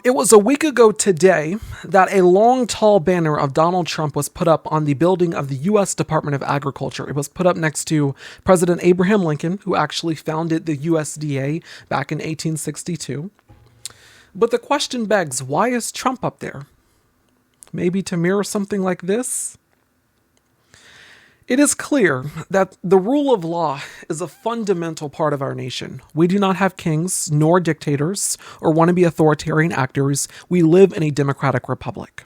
It was a week ago today that a long, tall banner of Donald Trump was put up on the building of the U.S. Department of Agriculture. It was put up next to President Abraham Lincoln, who actually founded the USDA back in 1862. But the question begs, why is Trump up there? Maybe to mirror something like this? It is clear that the rule of law is a fundamental part of our nation. We do not have kings, nor dictators, or wannabe authoritarian actors. We live in a democratic republic.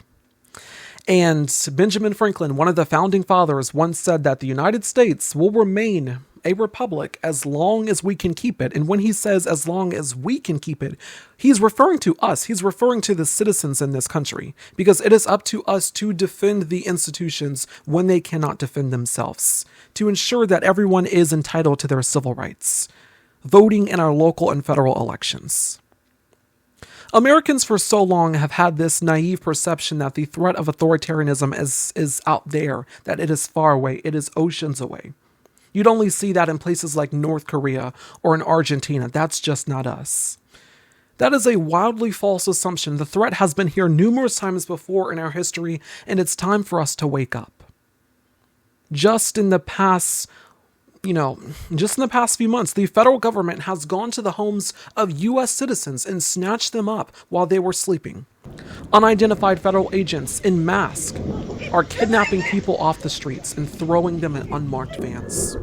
And Benjamin Franklin, one of the founding fathers, once said that the United States will remain a republic as long as we can keep it. And when he says as long as we can keep it, he's referring to us. He's referring to the citizens in this country, because it is up to us to defend the institutions when they cannot defend themselves, to ensure that everyone is entitled to their civil rights, voting in our local and federal elections. Americans for so long have had this naive perception that the threat of authoritarianism is out there, that it is far away, it is oceans away. You'd only see that in places like North Korea or in Argentina. That's just not us. That is a wildly false assumption. The threat has been here numerous times before in our history, and it's time for us to wake up. Just in the past few months, the federal government has gone to the homes of U.S. citizens and snatched them up while they were sleeping. Unidentified federal agents in masks are kidnapping people off the streets and throwing them in unmarked vans.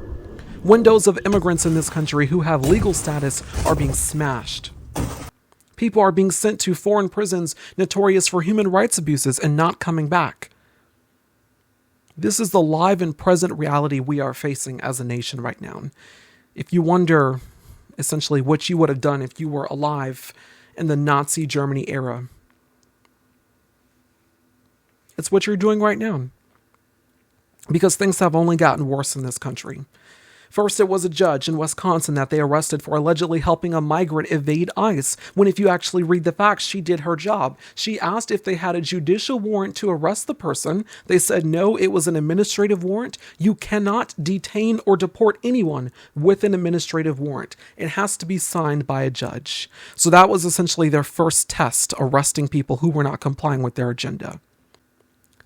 Windows of immigrants in this country who have legal status are being smashed. People are being sent to foreign prisons notorious for human rights abuses and not coming back. This is the live and present reality we are facing as a nation right now. If you wonder, essentially, what you would have done if you were alive in the Nazi Germany era, it's what you're doing right now. Because things have only gotten worse in this country. First, it was a judge in Wisconsin that they arrested for allegedly helping a migrant evade ICE, when if you actually read the facts, she did her job. She asked if they had a judicial warrant to arrest the person. They said no, it was an administrative warrant. You cannot detain or deport anyone with an administrative warrant. It has to be signed by a judge. So that was essentially their first test, arresting people who were not complying with their agenda.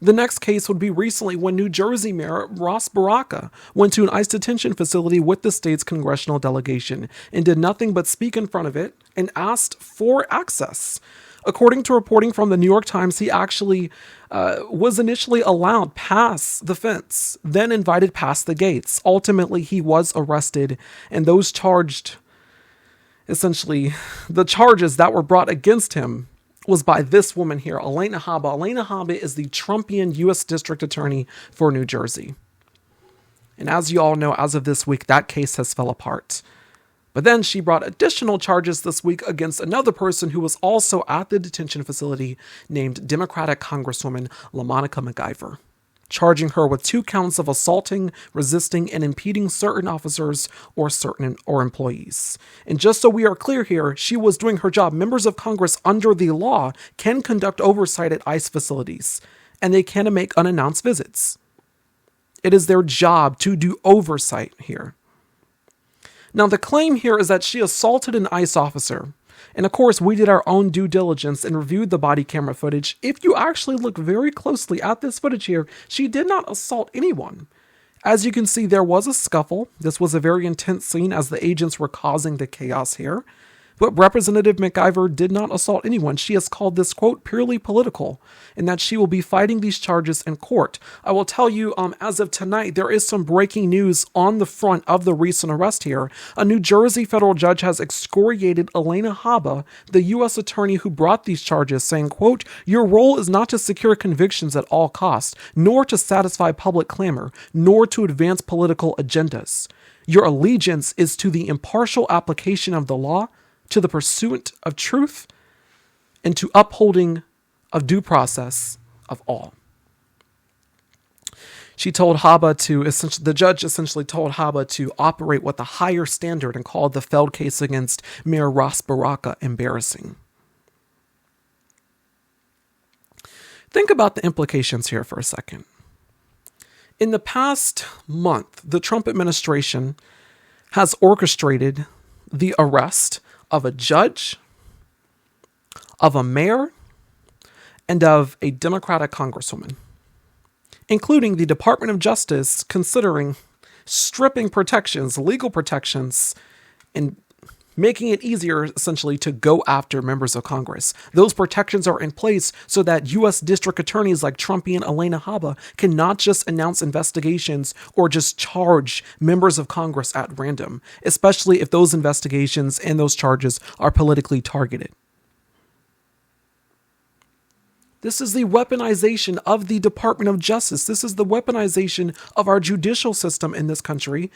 The next case would be recently when New Jersey Mayor Ras Baraka went to an ICE detention facility with the state's congressional delegation and did nothing but speak in front of it and asked for access. According to reporting from the New York Times, he actually was initially allowed past the fence, then invited past the gates. Ultimately, he was arrested, and those charged, essentially, the charges that were brought against him was by this woman here, Elena Haba. Elena Haba is the Trumpian U.S. District Attorney for New Jersey. And as you all know, as of this week, that case has fell apart. But then she brought additional charges this week against another person who was also at the detention facility named Democratic Congresswoman LaMonica McIver, charging her with 2 counts of assaulting, resisting, and impeding certain officers or employees. And just so we are clear here, she was doing her job. Members of Congress under the law can conduct oversight at ICE facilities, and they can make unannounced visits. It is their job to do oversight here. Now, the claim here is that she assaulted an ICE officer. And of course, we did our own due diligence and reviewed the body camera footage. If you actually look very closely at this footage here, she did not assault anyone. As you can see, there was a scuffle. This was a very intense scene as the agents were causing the chaos here. But Representative McIver did not assault anyone. She has called this, quote, purely political, and that she will be fighting these charges in court. I will tell you, as of tonight, there is some breaking news on the front of the recent arrest here. A New Jersey federal judge has excoriated Elena Haba, the U.S. attorney who brought these charges, saying, quote, your role is not to secure convictions at all costs, nor to satisfy public clamor, nor to advance political agendas. Your allegiance is to the impartial application of the law, to the pursuit of truth, and to upholding of due process of all. She told Haba the judge essentially told Haba to operate with a higher standard and called the Feld case against Mayor Ras Baraka embarrassing. Think about the implications here for a second. In the past month, the Trump administration has orchestrated the arrest of a judge, of a mayor and of a Democratic congresswoman, including the Department of Justice considering stripping protections, legal protections, and making it easier, essentially, to go after members of Congress. Those protections are in place so that U.S. district attorneys like Trumpian Elena Habba can not just announce investigations or just charge members of Congress at random, especially if those investigations and those charges are politically targeted. This is the weaponization of the Department of Justice. This is the weaponization of our judicial system in this country,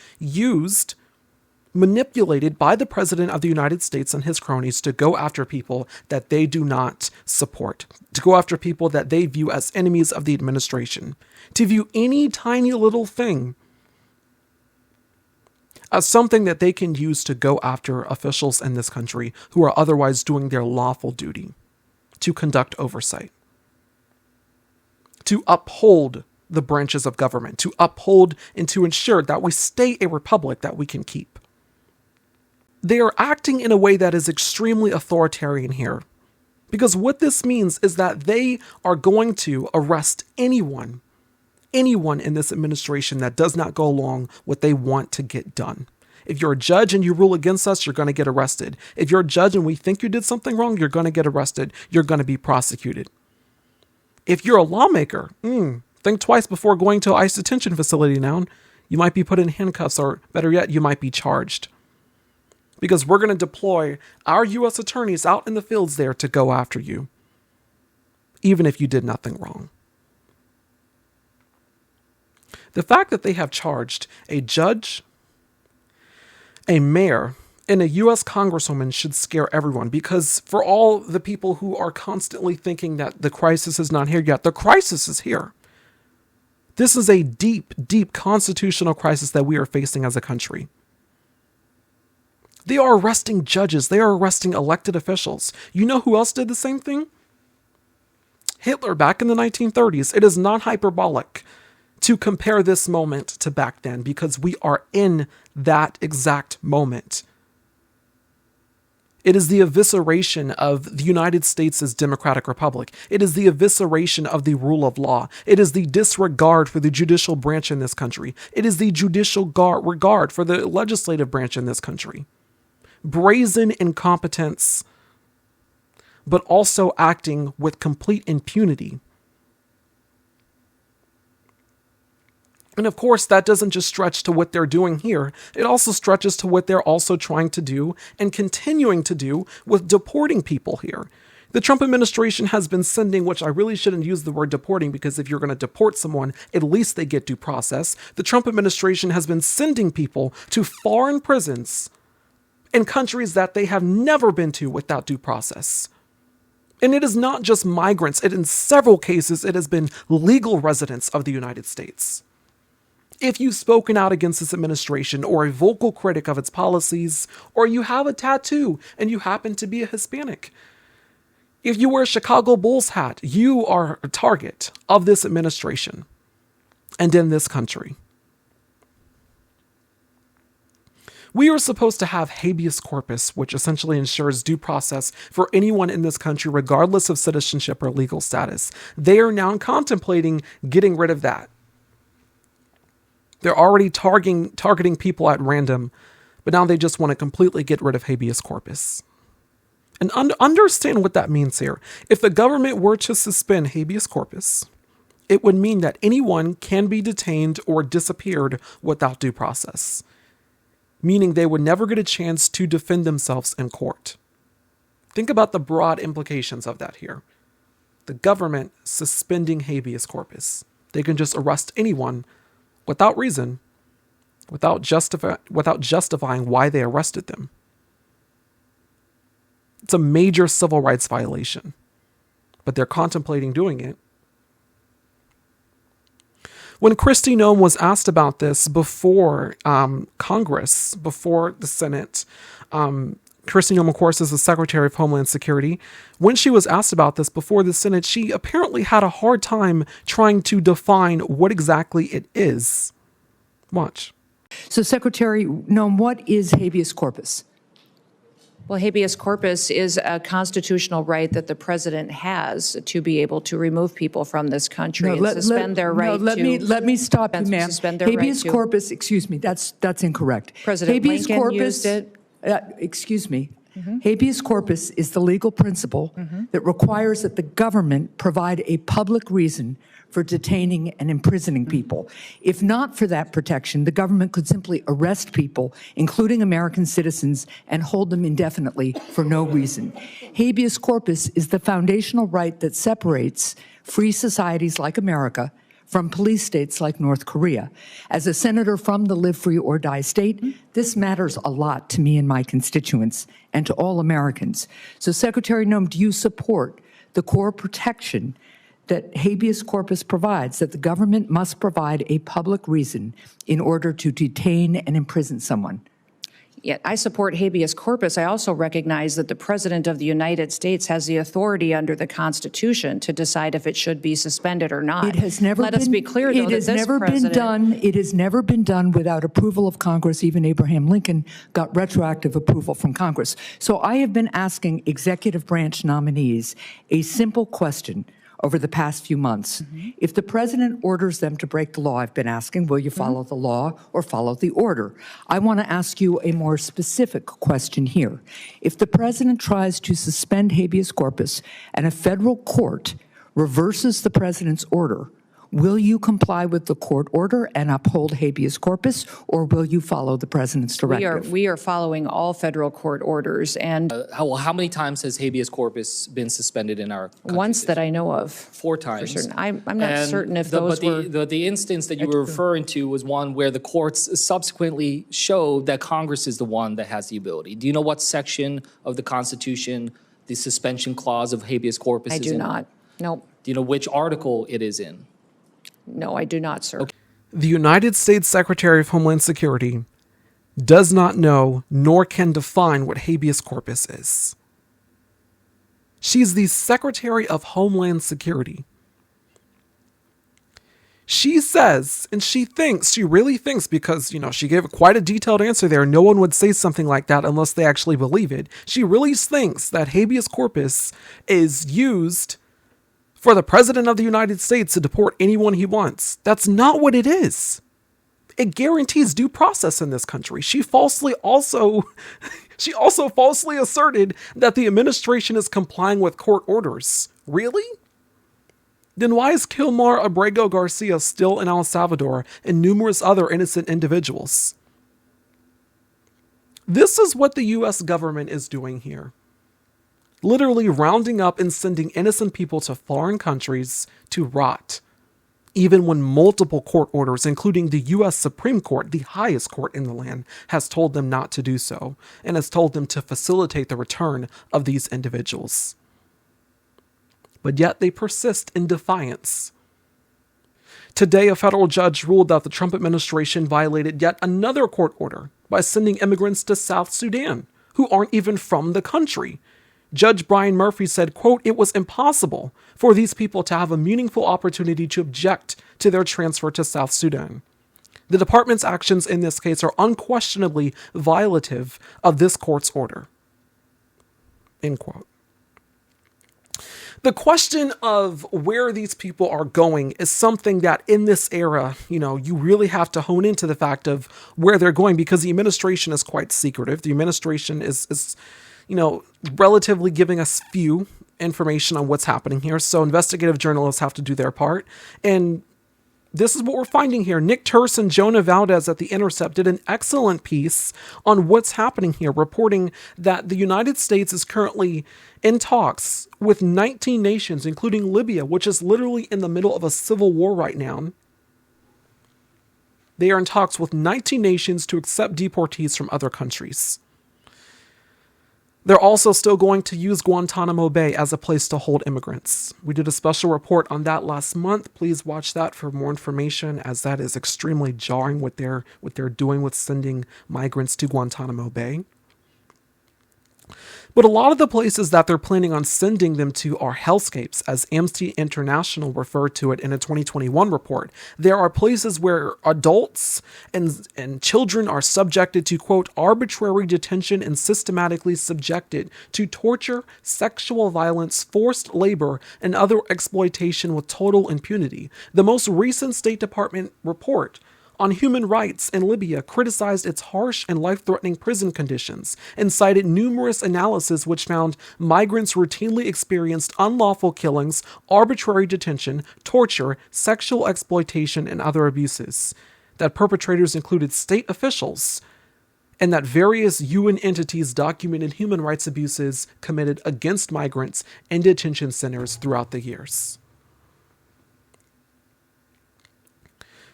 manipulated by the President of the United States and his cronies to go after people that they do not support, to go after people that they view as enemies of the administration, to view any tiny little thing as something that they can use to go after officials in this country who are otherwise doing their lawful duty to conduct oversight, to uphold the branches of government, to uphold and to ensure that we stay a republic that we can keep. They are acting in a way that is extremely authoritarian here, because what this means is that they are going to arrest anyone in this administration that does not go along what they want to get done. If you're a judge and you rule against us, you're going to get arrested. If you're a judge and we think you did something wrong, you're going to get arrested. You're going to be prosecuted. If you're a lawmaker, think twice before going to an ICE detention facility now. You might be put in handcuffs, or better yet, you might be charged. Because we're going to deploy our U.S. attorneys out in the fields there to go after you, even if you did nothing wrong. The fact that they have charged a judge, a mayor, and a U.S. congresswoman should scare everyone, because for all the people who are constantly thinking that the crisis is not here yet, the crisis is here. This is a deep, deep constitutional crisis that we are facing as a country. They are arresting judges. They are arresting elected officials. You know who else did the same thing? Hitler back in the 1930s. It is not hyperbolic to compare this moment to back then, because we are in that exact moment. It is the evisceration of the United States' democratic republic. It is the evisceration of the rule of law. It is the disregard for the judicial branch in this country. It is the judicial regard for the legislative branch in this country. Brazen incompetence, but also acting with complete impunity. And of course, that doesn't just stretch to what they're doing here. It also stretches to what they're also trying to do and continuing to do with deporting people here. The Trump administration has been sending, which I really shouldn't use the word deporting, because if you're going to deport someone, at least they get due process. The Trump administration has been sending people to foreign prisons in countries that they have never been to without due process. And it is not just migrants. In several cases, it has been legal residents of the United States. If you've spoken out against this administration, or a vocal critic of its policies, or you have a tattoo and you happen to be a Hispanic, if you wear a Chicago Bulls hat, you are a target of this administration and in this country. We are supposed to have Habius Corpus, which essentially ensures due process for anyone in this country, regardless of citizenship or legal status. They are now contemplating getting rid of that. They're already targeting people at random, but now they just want to completely get rid of Habeas Corpus. And understand what that means here. If the government were to suspend Habeas Corpus, it would mean that anyone can be detained or disappeared without due process, meaning they would never get a chance to defend themselves in court. Think about the broad implications of that here. The government suspending Habeas Corpus. They can just arrest anyone without reason, without justifying why they arrested them. It's a major civil rights violation, but they're contemplating doing it. When Kristi Noem was asked about this before Congress, before the Senate, Kristi Noem, of course, is the Secretary of Homeland Security. When she was asked about this before the Senate, she apparently had a hard time trying to define what exactly it is. Watch. So, Secretary Noem, what is habeas corpus? Well, habeas corpus is a constitutional right that the president has to be able to remove people from this country and suspend their right to. Let me stop you, ma'am. Suspend their Habeas right corpus, excuse me, that's incorrect. President Habeas Lincoln corpus, used it. Excuse me. Habeas corpus is the legal principle that requires that the government provide a public reason for detaining and imprisoning people. If not for that protection, the government could simply arrest people, including American citizens, and hold them indefinitely for no reason. Habeas corpus is the foundational right that separates free societies like America from police states like North Korea. As a senator from the live free or die state, this matters a lot to me and my constituents and to all Americans. So Secretary Noem, do you support the core protection that habeas corpus provides, that the government must provide a public reason in order to detain and imprison someone? Yeah, I support habeas corpus. I also recognize that the President of the United States has the authority under the Constitution to decide if it should be suspended or not. It has never Let us be clear, though, that this president... It has never been done without approval of Congress. Even Abraham Lincoln got retroactive approval from Congress. So I have been asking executive branch nominees a simple question over the past few months. If the president orders them to break the law, I've been asking, will you follow the law or follow the order? I want to ask you a more specific question here. If the president tries to suspend habeas corpus and a federal court reverses the president's order, will you comply with the court order and uphold habeas corpus, or will you follow the president's directive? We are following all federal court orders, and how many times has habeas corpus been suspended in our country? Once that I know of. 4 times. For certain. I'm not certain if those were... The instance that you were referring to was one where the courts subsequently showed that Congress is the one that has the ability. Do you know what section of the Constitution the suspension clause of habeas corpus is in? I do not. Nope. Do you know which article it is in? No, I do not, sir. Okay. The United States Secretary of Homeland Security does not know nor can define what habeas corpus is. She's the Secretary of Homeland Security. She says, and she really thinks, because, she gave quite a detailed answer there. No one would say something like that unless they actually believe it. She really thinks that habeas corpus is used for the president of the United States to deport anyone he wants. That's not what it is. It guarantees due process in this country. She also falsely asserted that the administration is complying with court orders. Really? Then why is Kilmar Abrego Garcia still in El Salvador and numerous other innocent individuals? This is what the U.S. government is doing here. Literally rounding up and sending innocent people to foreign countries to rot, even when multiple court orders, including the U.S. Supreme Court, the highest court in the land, has told them not to do so, and has told them to facilitate the return of these individuals. But yet they persist in defiance. Today, a federal judge ruled that the Trump administration violated yet another court order by sending immigrants to South Sudan, who aren't even from the country. Judge Brian Murphy said, quote, "It was impossible for these people to have a meaningful opportunity to object to their transfer to South Sudan. The department's actions in this case are unquestionably violative of this court's order." End quote. The question of where these people are going is something that in this era, you really have to hone into the fact of where they're going, because the administration is quite secretive. The administration is relatively giving us few information on what's happening here. So investigative journalists have to do their part. And this is what we're finding here. Nick Turse and Jonah Valdez at The Intercept did an excellent piece on what's happening here, reporting that the United States is currently in talks with 19 nations, including Libya, which is literally in the middle of a civil war right now. They are in talks with 19 nations to accept deportees from other countries. They're also still going to use Guantanamo Bay as a place to hold immigrants. We did a special report on that last month. Please watch that for more information, as that is extremely jarring what they're doing with sending migrants to Guantanamo Bay. But a lot of the places that they're planning on sending them to are hellscapes, as Amnesty International referred to it in a 2021 report. There are places where adults and children are subjected to, quote, arbitrary detention and systematically subjected to torture, sexual violence, forced labor, and other exploitation with total impunity. The most recent State Department report on human rights in Libya criticized its harsh and life-threatening prison conditions and cited numerous analyses which found migrants routinely experienced unlawful killings, arbitrary detention, torture, sexual exploitation, and other abuses, that perpetrators included state officials, and that various UN entities documented human rights abuses committed against migrants in detention centers throughout the years.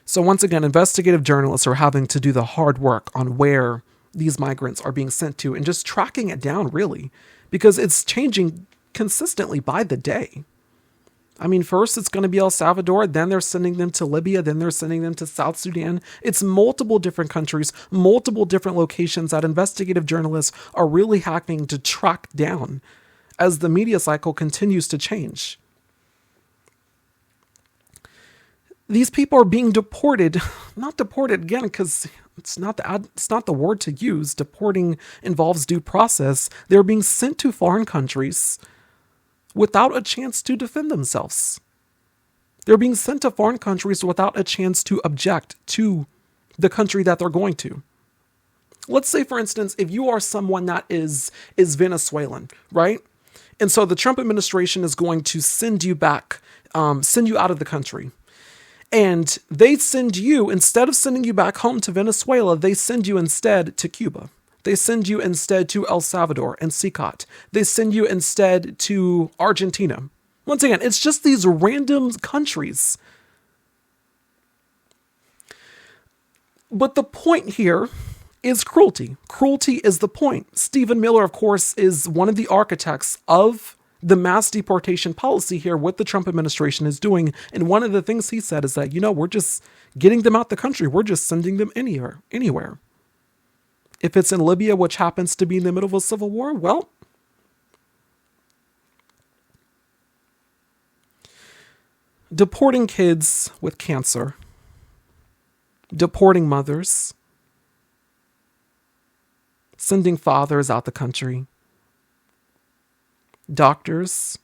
So once again, investigative journalists are having to do the hard work on where these migrants are being sent to and just tracking it down, really, because it's changing consistently by the day. I mean, first it's going to be El Salvador, then they're sending them to Libya, then they're sending them to South Sudan. It's multiple different countries, multiple different locations that investigative journalists are really having to track down as the media cycle continues to change. These people are being deported, not deported again, because it's not the word to use. Deporting involves due process. They're being sent to foreign countries without a chance to defend themselves. They're being sent to foreign countries without a chance to object to the country that they're going to. Let's say, for instance, if you are someone that is Venezuelan, right? And so the Trump administration is going to send you back, send you out of the country. And they send you, instead of sending you back home to Venezuela, they send you instead to Cuba. They send you instead to El Salvador and SICAT. They send you instead to Argentina. Once again, it's just these random countries. But the point here is cruelty. Cruelty is the point. Stephen Miller, of course, is one of the architects of the mass deportation policy here, what the Trump administration is doing. And one of the things he said is that, we're just getting them out the country. We're just sending them anywhere. If it's in Libya, which happens to be in the middle of a civil war, well, deporting kids with cancer, deporting mothers, sending fathers out the country, doctors,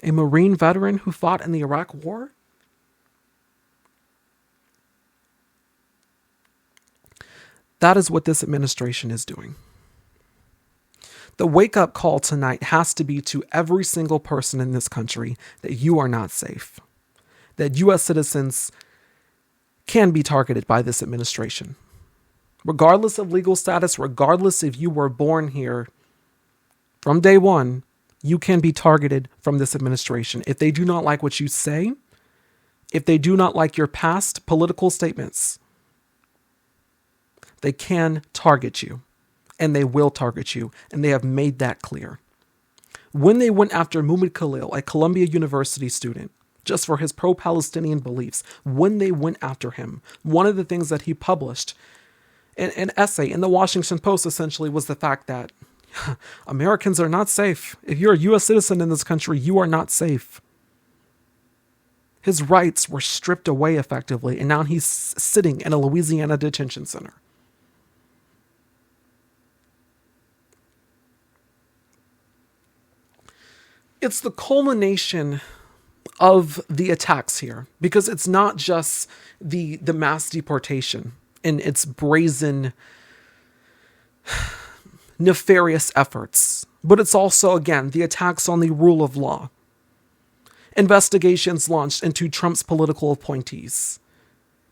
a Marine veteran who fought in the Iraq War. That is what this administration is doing. The wake-up call tonight has to be to every single person in this country that you are not safe, that U.S. citizens can be targeted by this administration. Regardless of legal status, regardless if you were born here from day one, you can be targeted from this administration. If they do not like what you say, if they do not like your past political statements, they can target you, and they will target you, and they have made that clear. When they went after Mumid Khalil, a Columbia University student, just for his pro-Palestinian beliefs, when they went after him, one of the things that he published, an essay in the Washington Post essentially, was the fact that Americans are not safe. If you're a U.S. citizen in this country, you are not safe. His rights were stripped away effectively, and now he's sitting in a Louisiana detention center. It's the culmination of the attacks here, because it's not just the mass deportation and its brazen, nefarious efforts, but it's also, again, the attacks on the rule of law. Investigations launched into Trump's political appointees.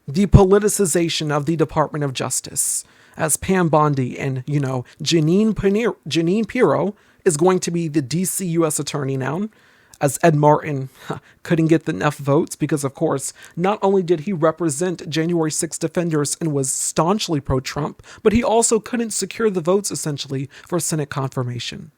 The politicization of the Department of Justice, as Pam Bondi and, Jeanine Pirro is going to be the DC U.S. attorney now, as Ed Martin couldn't get enough votes because, of course, not only did he represent January 6 defenders and was staunchly pro-Trump, but he also couldn't secure the votes, essentially, for Senate confirmation.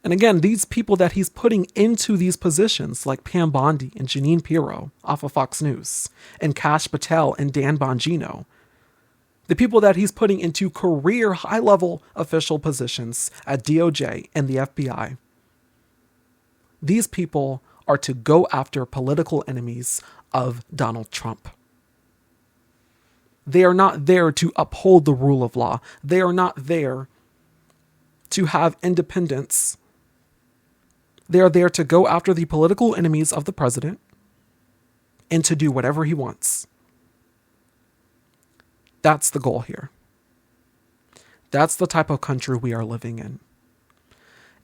And again, these people that he's putting into these positions, like Pam Bondi and Jeanine Pirro off of Fox News, and Kash Patel and Dan Bongino, the people that he's putting into career high-level official positions at DOJ and the FBI, these people are to go after political enemies of Donald Trump. They are not there to uphold the rule of law. They are not there to have independence. They are there to go after the political enemies of the president and to do whatever he wants. That's the goal here. That's the type of country we are living in.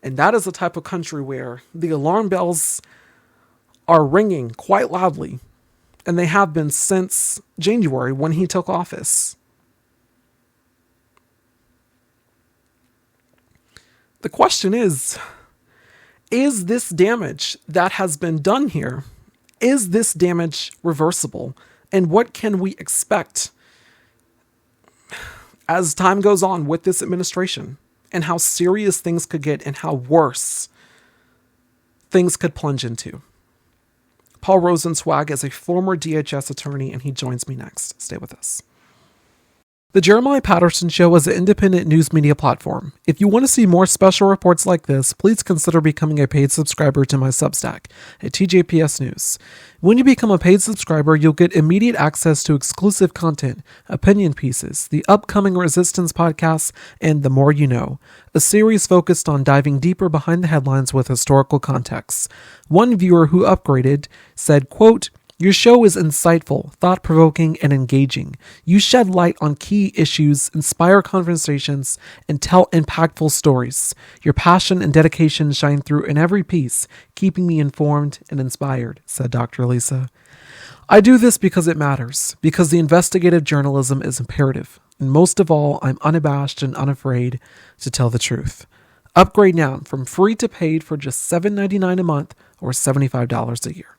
And that is the type of country where the alarm bells are ringing quite loudly, and they have been since January when he took office. The question is this damage that has been done here, is this damage reversible? And what can we expect as time goes on with this administration, and how serious things could get and how worse things could plunge into? Paul Rosenzweig is a former DHS attorney, and he joins me next. Stay with us. The Jeremiah Patterson Show is an independent news media platform. If you want to see more special reports like this, please consider becoming a paid subscriber to my Substack at tjpsnews. When you become a paid subscriber, you'll get immediate access to exclusive content, opinion pieces, the upcoming Resistance podcast, and The More You Know, a series focused on diving deeper behind the headlines with historical context. One viewer who upgraded said, quote, "Your show is insightful, thought-provoking, and engaging. You shed light on key issues, inspire conversations, and tell impactful stories. Your passion and dedication shine through in every piece, keeping me informed and inspired," said Dr. Lisa. "I do this because it matters, because the investigative journalism is imperative. And most of all, I'm unabashed and unafraid to tell the truth. Upgrade now from free to paid for just $7.99 a month or $75 a year.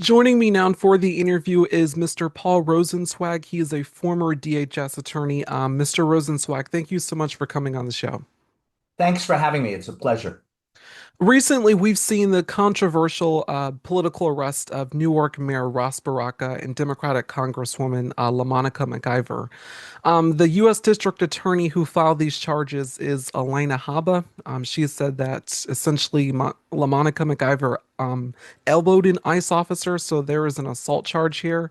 Joining me now for the interview is Mr. Paul Rosenzweig. He is a former DHS attorney. Mr. Rosenzweig, thank you so much for coming on the show. Thanks for having me. It's a pleasure. Recently, we've seen the controversial political arrest of Newark Mayor Ross Baraka and Democratic Congresswoman LaMonica McIver. The U.S. District Attorney who filed these charges is Elena Haba. She said that essentially LaMonica McIver elbowed an ICE officer, so there is an assault charge here.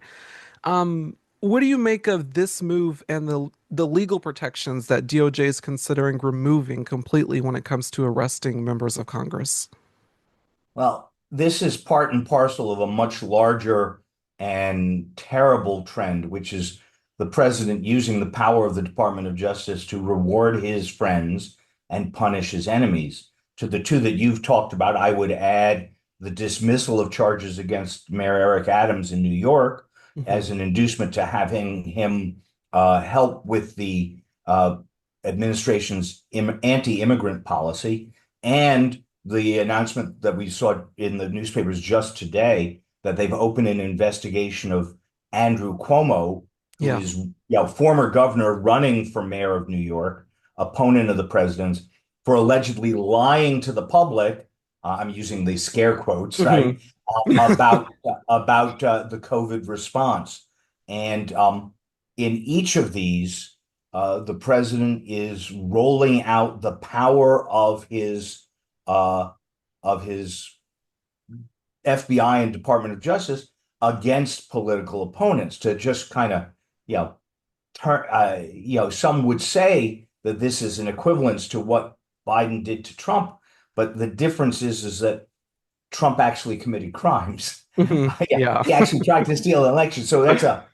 What do you make of this move and the legal protections that DOJ is considering removing completely when it comes to arresting members of Congress? Well, this is part and parcel of a much larger and terrible trend, which is the president using the power of the Department of Justice to reward his friends and punish his enemies. To the two that you've talked about, I would add the dismissal of charges against Mayor Eric Adams in New York as an inducement to having him help with the administration's anti-immigrant policy, and the announcement that we saw in the newspapers just today that they've opened an investigation of Andrew Cuomo, who is former governor running for mayor of New York, opponent of the president's, for allegedly lying to the public. I'm using the scare quotes, right? About the COVID response. And in each of these, the president is rolling out the power of his FBI and Department of Justice against political opponents to just kind of, turn, some would say that this is an equivalence to what Biden did to Trump. But the difference is that Trump actually committed crimes. He actually tried to steal an election. So that's a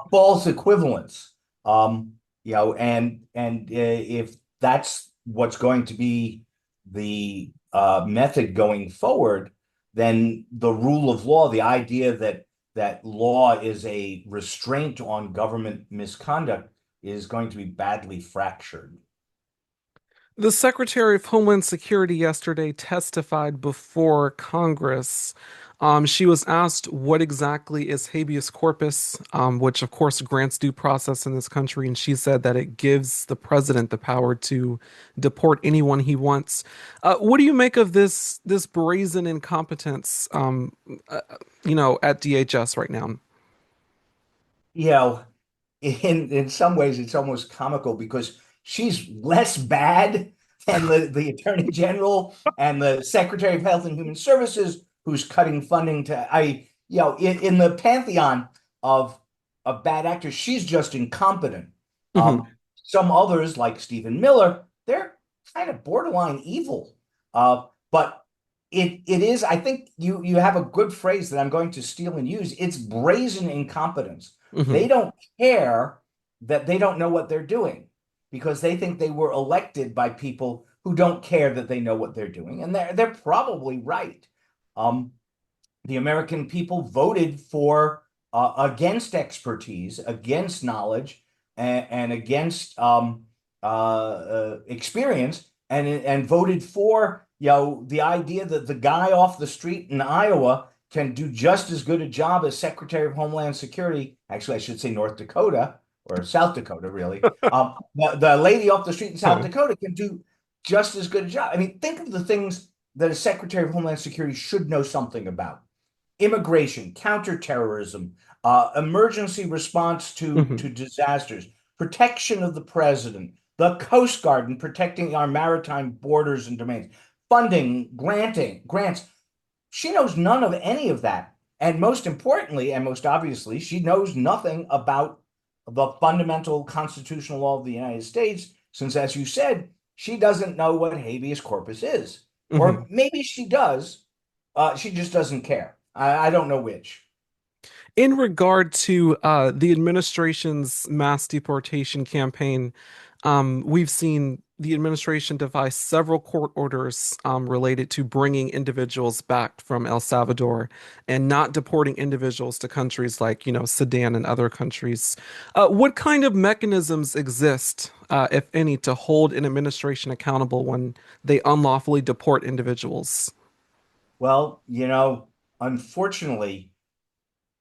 false equivalence. And if that's what's going to be the method going forward, then the rule of law, the idea that law is a restraint on government misconduct, is going to be badly fractured. The Secretary of Homeland Security yesterday testified before Congress She was asked what exactly is habeas corpus, which of course grants due process in this country, and she said that it gives the president the power to deport anyone he wants. What do you make of this brazen incompetence, uh, at DHS right now? You know, in some ways, it's almost comical because she's less bad than the Attorney General and the Secretary of Health and Human Services, who's cutting funding to in the pantheon of bad actors, she's just incompetent. Hmm. Some others, like Stephen Miller, they're kind of borderline evil. But it is, I think you have a good phrase that I'm going to steal and use. It's brazen incompetence. Hmm. They don't care that they don't know what they're doing because they think they were elected by people who don't care that they know what they're doing, and they're probably right. Um, the American people voted for against expertise, against knowledge, and against experience, and voted for the idea that the guy off the street in Iowa can do just as good a job as Secretary of Homeland Security. Actually, I should say North Dakota or South Dakota, really. The lady off the street in South Dakota can do just as good a job. I mean, think of the things that a Secretary of Homeland Security should know something about: immigration, counterterrorism, emergency response to disasters, protection of the president, the Coast Guard, and protecting our maritime borders and domains, funding, grants. She knows none of any of that. And most importantly, and most obviously, she knows nothing about the fundamental constitutional law of the United States, since, as you said, she doesn't know what habeas corpus is. Hmm. Or maybe she does, she just doesn't care. I don't know which. In regard to the administration's mass deportation campaign, we've seen the administration devise several court orders related to bringing individuals back from El Salvador and not deporting individuals to countries like, Sudan and other countries. What kind of mechanisms exist, if any, to hold an administration accountable when they unlawfully deport individuals? Well, unfortunately,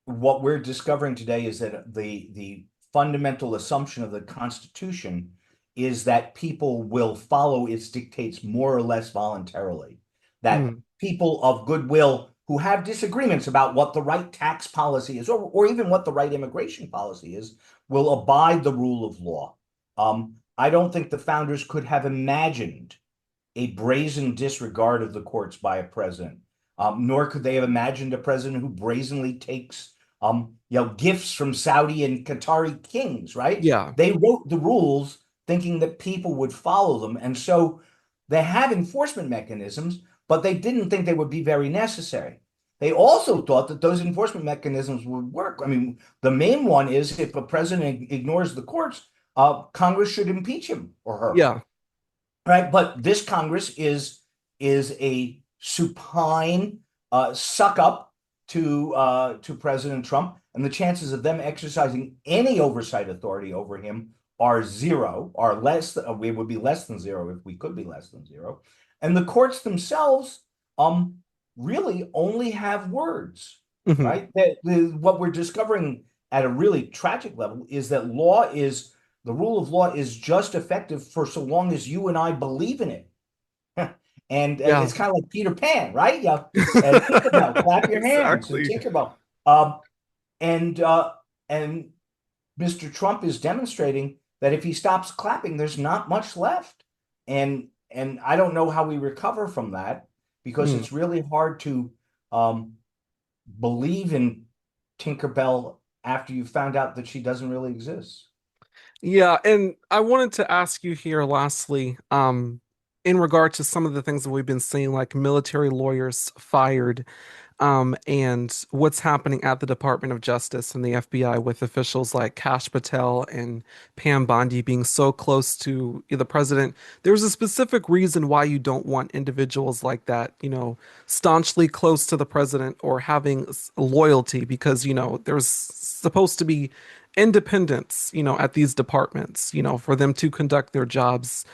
what we're discovering today is that the fundamental assumption of the Constitution is that people will follow its dictates more or less voluntarily. That Mm, people of goodwill who have disagreements about what the right tax policy is, or even what the right immigration policy is, will abide the rule of law. I don't think the founders could have imagined a brazen disregard of the courts by a president. Nor could they have imagined a president who brazenly takes gifts from Saudi and Qatari kings, right? yeah. They wrote the rules thinking that people would follow them. And so they have enforcement mechanisms, but they didn't think they would be very necessary. They also thought that those enforcement mechanisms would work. I mean, the main one is if a president ignores the courts, Congress should impeach him or her, Yeah. right? But this Congress is a supine suck up to President Trump, and the chances of them exercising any oversight authority over him are zero, are less. We would be less than zero if we could be less than zero, and the courts themselves really only have words, Hmm. right? What we're discovering at a really tragic level is that the rule of law is just effective for so long as you and I believe in it. And Yeah. it's kind of like Peter Pan, right? Yeah, Tinkerbell, clap your hands. So Exactly. Tinkerbell, um, and Mr. Trump is demonstrating that if he stops clapping, there's not much left, and I don't know how we recover from that because Mm. it's really hard to um, believe in Tinkerbell after you found out that she doesn't really exist. Yeah, and I wanted to ask you here lastly, in regard to some of the things that we've been seeing, like military lawyers fired, and what's happening at the Department of Justice and the FBI with officials like Kash Patel and Pam Bondi being so close to the president. There's a specific reason why you don't want individuals like that, staunchly close to the president or having loyalty, because, there's supposed to be independence, at these departments, for them to conduct their jobs.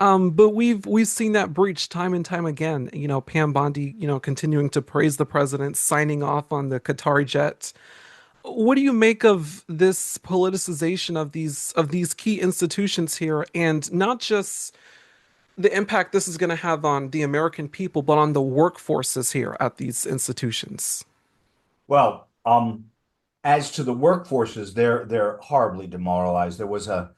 But we've seen that breach time and time again. Pam Bondi, continuing to praise the president, signing off on the Qatari jet. What do you make of this politicization of these key institutions here, and not just the impact this is going to have on the American people, but on the workforces here at these institutions? Well, as to the workforces, they're horribly demoralized. There was an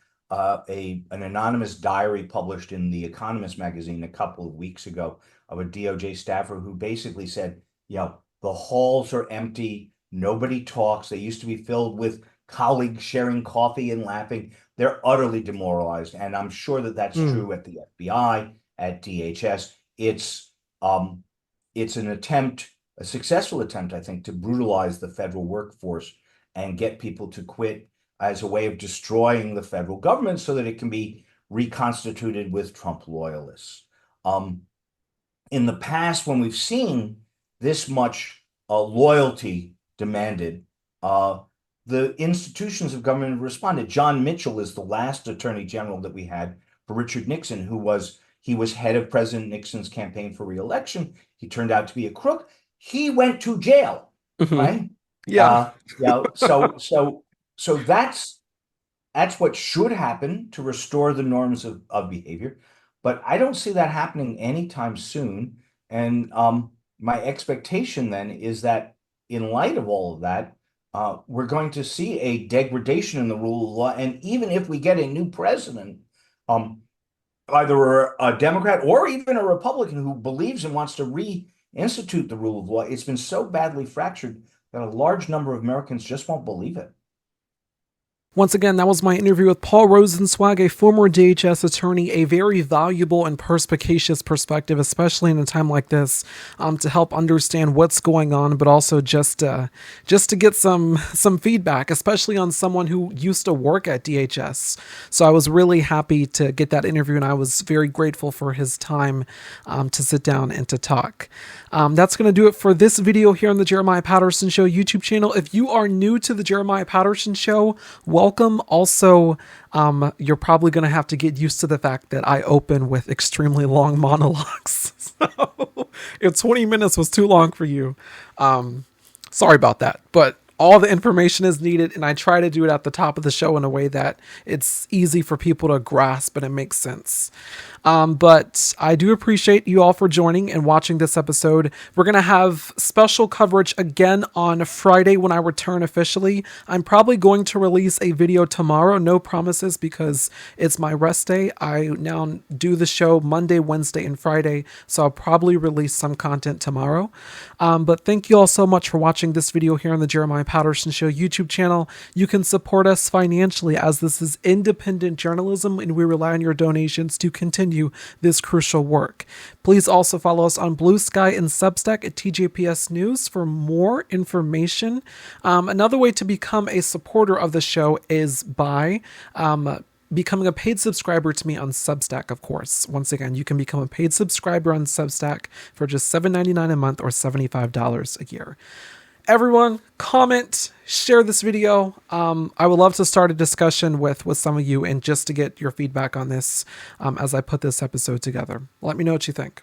anonymous diary published in The Economist magazine a couple of weeks ago of a DOJ staffer who basically said, the halls are empty, nobody talks. They used to be filled with colleagues sharing coffee and laughing. They're utterly demoralized, and I'm sure that that's true at the FBI, at DHS. It's an attempt, a successful attempt, I think, to brutalize the federal workforce and get people to quit as a way of destroying the federal government so that it can be reconstituted with Trump loyalists. In the past, when we've seen this much loyalty demanded, the institutions of government have responded. John Mitchell is the last attorney general that we had for Richard Nixon, he was head of President Nixon's campaign for re-election. He turned out to be a crook. He went to jail, right? Yeah. So that's what should happen to restore the norms of behavior. But I don't see that happening anytime soon. And my expectation then is that in light of all of that, we're going to see a degradation in the rule of law. And even if we get a new president, either a Democrat or even a Republican who believes and wants to reinstitute the rule of law, it's been so badly fractured that a large number of Americans just won't believe it. Once again, that was my interview with Paul Rosenzweig, a former DHS attorney, a very valuable and perspicacious perspective, especially in a time like this, to help understand what's going on, but also just to get some feedback, especially on someone who used to work at DHS. So I was really happy to get that interview, and I was very grateful for his time to sit down and to talk. That's going to do it for this video here on the Jeremiah Patterson Show YouTube channel. If you are new to the Jeremiah Patterson Show, welcome. Also, you're probably going to have to get used to the fact that I open with extremely long monologues. So if 20 minutes was too long for you, sorry about that. But all the information is needed, and I try to do it at the top of the show in a way that it's easy for people to grasp and it makes sense. But I do appreciate you all for joining and watching this episode. We're going to have special coverage again on Friday when I return officially. I'm probably going to release a video tomorrow. No promises because it's my rest day. I now do the show Monday, Wednesday, and Friday, so I'll probably release some content tomorrow. But thank you all so much for watching this video here on the Jeremiah Patterson Show YouTube channel. You can support us financially as this is independent journalism and we rely on your donations to continue this crucial work. Please also follow us on Blue Sky and Substack at tjpsnews for more information. Another way to become a supporter of the show is by becoming a paid subscriber to me on Substack, of course. Once again, you can become a paid subscriber on Substack for just $7.99 a month or $75 a year. Everyone, comment, share this video. I would love to start a discussion with some of you and just to get your feedback on this as I put this episode together. Let me know what you think.